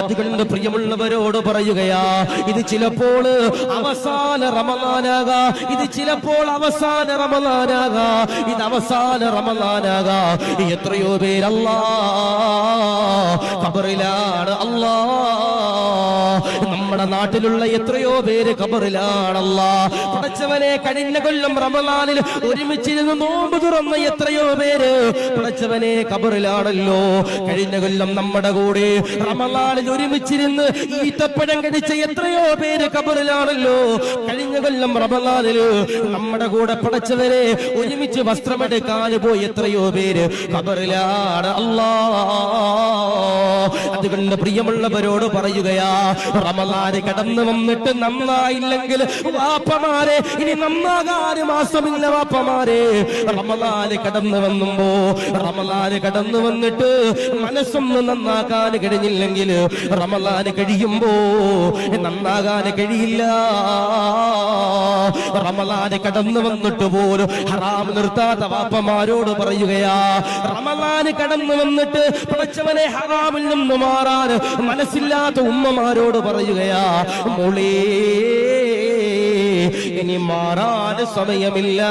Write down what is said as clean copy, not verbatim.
അതുകൊണ്ട് പ്രിയമുള്ളവരോട് പറയുകയാ, ഇത് ചിലപ്പോൾ അവസാന റമളാനാകാ, ഇത് ചിലപ്പോൾ അവസാന റമളാനാകാ, ഇത് അവസാന റമളാനാകാ. എത്രയോ പേര് ഖബറിലാണ്. നമ്മുടെ നാട്ടിലുള്ള എത്രയോ പേര് ഖബറിലാണ്. പടച്ചവനെ, കഴിഞ്ഞ കൊല്ലം റമളാനിൽ ഒരുമിച്ചിരുന്ന് നോമ്പ് തുറന്ന എത്രയോ പേര് പടച്ചവനെ ഖബറിലാണല്ലോ. കഴിഞ്ഞ കൊല്ലം നമ്മുടെ കൂടെ റമളാനിൽ ഒരുമിച്ചിരുന്ന് ഈത്തപ്പഴം കഴിച്ച എത്രയോ പേര് ഖബറിലാണല്ലോ. കഴിഞ്ഞ കൊല്ലം റമളാനിൽ നമ്മുടെ കൂടെ പടച്ചവരെ ഒരുമിച്ച് വസ്ത്രമെടുക്കാൻ പോയി എത്രയോ പേര് ഖബറിലാണ്. അതുകൊണ്ട് പ്രിയമുള്ളവരോട് പറയുകയാ, റമളാന് കടന്നു വന്നിട്ട് നന്നായില്ലെങ്കിൽ വാപ്പമാരെ, ഇനി നന്നാകാൻ മാസമില്ല വാപ്പമാരെ. റമളാന് കടന്നു വന്നിട്ട് മനസ്സൊന്ന് നന്നാക്കാൻ കഴിഞ്ഞില്ലെങ്കിൽ റമളാന് കഴിയുമ്പോ നന്നാകാൻ കഴിയില്ല. റമളാന് കടന്നു വന്നിട്ട് പോലും ഹറാം നിർത്താത്ത വാപ്പമാരോട് പറയുകയാ, റമളാന് കടന്നു വന്നിട്ട് പടച്ചവനെ ഹറാമിൽ നിന്ന് മാറാൻ മനസ്സില്ലാത്ത ഉമ്മമാരോട് പറയുകയാ, മോളേ ഇനി മാറാൻ സമയമില്ല.